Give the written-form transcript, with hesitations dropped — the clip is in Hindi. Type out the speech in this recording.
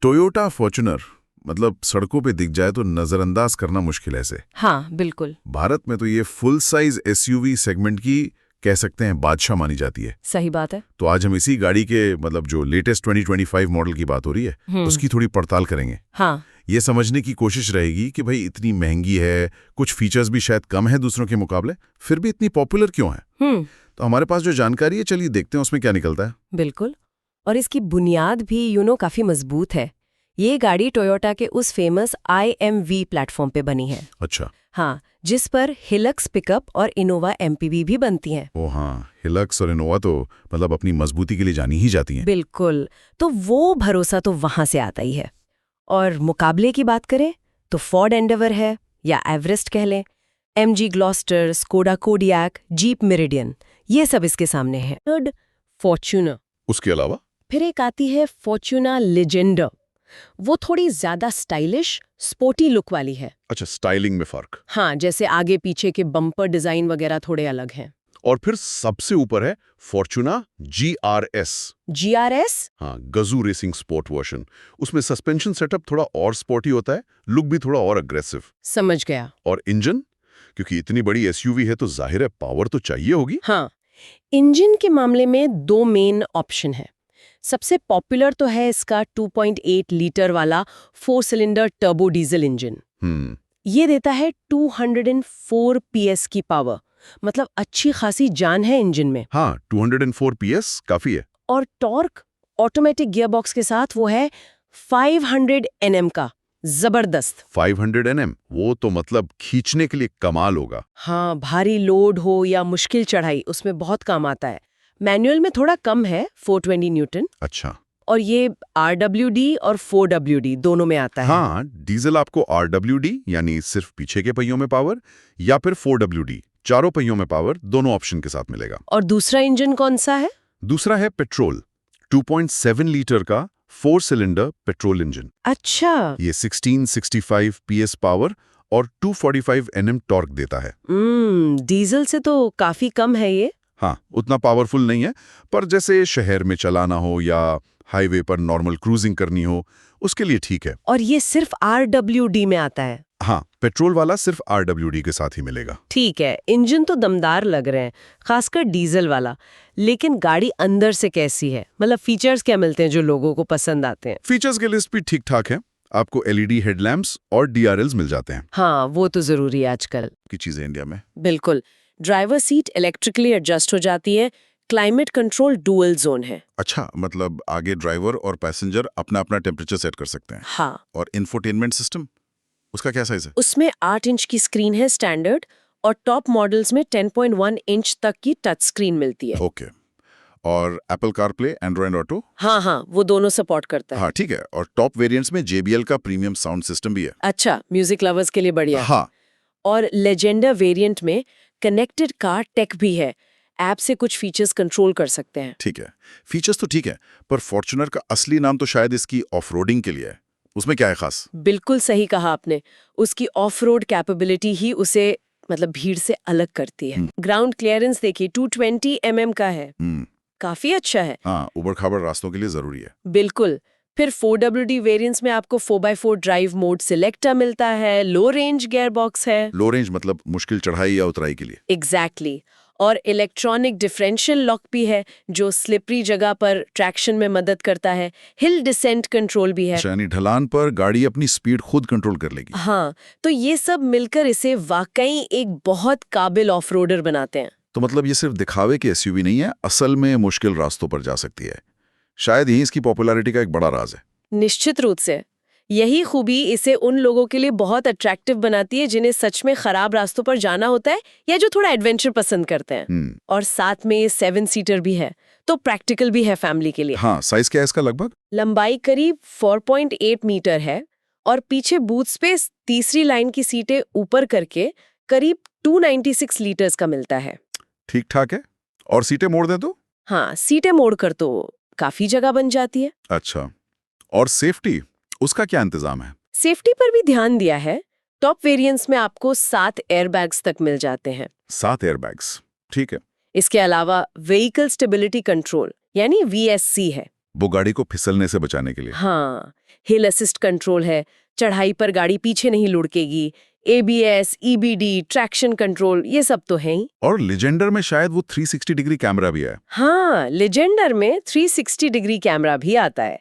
टोयोटा फॉर्च्यूनर मतलब सड़कों पे दिख जाए तो नजरअंदाज करना मुश्किल है इसे। हाँ बिल्कुल। भारत में तो ये फुल साइज एसयूवी सेगमेंट की कह सकते हैं बादशाह मानी जाती है। सही बात है। तो आज हम इसी गाड़ी के मतलब जो लेटेस्ट 2025 मॉडल की बात हो रही है उसकी थोड़ी पड़ताल करेंगे। हाँ। ये समझने की कोशिश रहेगी कि भाई इतनी महंगी है, कुछ फीचर्स भी शायद कम है दूसरों के मुकाबले, फिर भी इतनी पॉपुलर क्यों है। तो हमारे पास जो जानकारी है चलिए देखते हैं उसमें क्या निकलता है। बिल्कुल। और इसकी बुनियाद भी काफी मजबूत है। ये गाड़ी टोयोटा के उस फेमस IMV प्लेटफॉर्म पे बनी है। अच्छा। हाँ, जिस पर हिलक्स पिकअप और इनोवा MPV भी बनती हैं। ओ हाँ, हिलक्स और इनोवा तो मतलब अपनी मजबूती के लिए जानी ही जाती हैं। बिल्कुल। तो वो भरोसा तो वहां से आता ही है। और मुकाबले की बात करें तो फोर्ड एंडेवर है या एवरेस्ट कह लें, MG Gloster, Skoda Kodiaq, jeep meridian, ये सब इसके सामने है। Third Fortuner. उसके अलावा फिर एक आती है फॉर्च्यूनर लेजेंडर। वो थोड़ी ज्यादा स्टाइलिश, स्पोर्टी लुक वाली है। अच्छा, स्टाइलिंग में फर्क। हाँ, जैसे आगे पीछे के बम्पर डिजाइन वगैरह थोड़े अलग हैं। और फिर सबसे ऊपर है फॉर्च्यूना GRS। GRS? हाँ, गजू रेसिंग स्पोर्ट वर्जन। उसमें सस्पेंशन सेटअप थोड़ा और स्पोर्टी होता है, लुक भी थोड़ा और अग्रेसिव। समझ गया। और इंजन, क्योंकि इतनी बड़ी एसयूवी है तो जाहिर है पावर तो चाहिए होगी। हाँ, इंजन के मामले में दो मेन ऑप्शन है। सबसे पॉपुलर तो है इसका 2.8 लीटर वाला 4 सिलेंडर टर्बो डीजल इंजन। ये देता है 204 PS की पावर, मतलब अच्छी खासी जान है इंजन में। हाँ, 204 PS काफी है। और टॉर्क ऑटोमेटिक गियरबॉक्स के साथ वो है 500 Nm का, जबरदस्त। 500 Nm, वो तो मतलब खींचने के लिए कमाल होगा। हाँ, भारी लोड हो या मुश्किल चढ़ाई उसमें बहुत काम आता है। मैनुअल में थोड़ा कम है, 420 न्यूटन। अच्छा। और ये RWD और 4WD दोनों में आता है। हाँ, डीजल आपको RWD यानी सिर्फ पीछे के पहियों में पावर, या फिर 4WD चारों पहियों में पावर, दोनों ऑप्शन के साथ मिलेगा। और दूसरा इंजन कौन सा है? दूसरा है पेट्रोल, 2.7 लीटर का 4 सिलेंडर पेट्रोल इंजन। अच्छा। ये 1665 PS पावर और 245 Nm टॉर्क देता है। डीजल से तो काफी कम है ये। हाँ, उतना पावरफुल नहीं है, पर जैसे शहर में चलाना हो या हाईवे पर नॉर्मल क्रूजिंग करनी हो, उसके लिए ठीक है। और ये सिर्फ RWD में आता है? हाँ, पेट्रोल वाला सिर्फ RWD के साथ ही मिलेगा। ठीक है, इंजन तो दमदार लग रहे हैं, खासकर डीजल वाला। लेकिन गाड़ी अंदर से कैसी है? मतलब फीचर्स क्या मिलते हैं जो लोगों को पसंद आते हैं? फीचर्स की लिस्ट भी ठीक ठाक है। आपको LED हेडलैम्प्स और DRLs मिल जाते हैं। हाँ, वो तो जरूरी है आजकल की चीजें इंडिया में। बिल्कुल। ड्राइवर सीट इलेक्ट्रिकली एडजस्ट हो जाती है, क्लाइमेट कंट्रोल डुअल जोन है। अच्छा, मतलब आगे ड्राइवर और पैसेंजर अपना अपना टेम्परेचर सेट कर सकते हैं। हाँ। और इंफोटेनमेंट सिस्टम, उसका क्या साइज है? उसमें 8 इंच की स्क्रीन है स्टैंडर्ड, और टॉप मॉडल्स में 10.1 इंच तक की टच स्क्रीन मिलती है। ओके। और एप्पल कारप्ले, एंड्रॉइड ऑटो? हाँ, वो दोनों सपोर्ट करता है। हाँ ठीक है। और टॉप वेरिएंट्स में JBL का प्रीमियम साउंड सिस्टम भी है। अच्छा, म्यूजिक लवर्स के लिए बढ़िया। हाँ। और लेजेंडर वेरिएंट में कनेक्टेड कार टेक भी है, ऐप से कुछ फीचर्स कंट्रोल कर सकते हैं। ठीक है, फीचर्स तो ठीक है, पर फॉर्च्यूनर का असली नाम तो शायद इसकी ऑफ रोडिंग के लिए है। उसमें क्या है खास? बिल्कुल सही कहा आपने। उसकी ऑफ रोड कैपेबिलिटी ही उसे मतलब भीड़ से अलग करती है। ग्राउंड क्लियरेंस देखिए 220 mm का है, काफी अच्छा है। हाँ, उबड़ खाबड़ रास्तों के लिए जरूरी है। बिल्कुल। फिर 4WD वेरिएंट्स में आपको 4x4 ड्राइव मोड सिलेक्टर मिलता है, लो रेंज गियर बॉक्स है। लो रेंज मतलब मुश्किल चढ़ाई या उतराई के लिए। एग्जैक्टली। और इलेक्ट्रॉनिक डिफरेंशियल लॉक भी है जो स्लिपरी जगह पर ट्रैक्शन में मदद करता है। हिल डिसेंट कंट्रोल भी है। यानी ढलान पर गाड़ी अपनी स्पीड खुद कंट्रोल कर लेगी। हाँ, तो ये सब मिलकर इसे वाकई एक बहुत काबिल ऑफ रोडर बनाते हैं। तो मतलब ये सिर्फ दिखावे की एसयूवी नहीं है, असल में मुश्किल रास्तों पर जा सकती है। शायद यही इसकी पॉपुलैरिटी का एक बड़ा राज है। निश्चित रूप से यही खूबी इसे उन लोगों के लिए बहुत अट्रैक्टिव बनाती है जिन्हें सच में खराब रास्तों पर जाना होता है या जो थोड़ा एडवेंचर पसंद करते हैं। और साथ में ये 7 सीटर भी है, तो प्रैक्टिकल भी है फैमिली के लिए। हाँ, साइज क्या है इसका? लगभग लंबाई करीब 4.8 मीटर है और पीछे बूथ स्पेस तीसरी लाइन की सीटें ऊपर करके करीब 296 लीटर्स का मिलता है। ठीक ठाक है। और सीटें मोड़ दें तो? हाँ, सीटें मोड़कर तो काफी जगह बन जाती है। अच्छा, और सेफ्टी, उसका क्या इंतजाम है? सेफ्टी पर भी ध्यान दिया है। टॉप वेरिएंट्स में आपको 7 एयरबैग्स तक मिल जाते हैं। 7 एयरबैग्स, ठीक है। इसके अलावा व्हीकल स्टेबिलिटी कंट्रोल यानी VSC है, वो गाड़ी को फिसलने से बचाने के लिए। हाँ, हिल असिस्ट कंट्रोल है, चढ़ाई पर गाड़ी पीछे नहीं लुढ़केगी। ABS, EBD, ट्रैक्शन कंट्रोल, ये सब तो है ही। और लेजेंडर में शायद वो 360 डिग्री कैमरा भी है। हाँ, लेजेंडर में 360 डिग्री कैमरा भी आता है।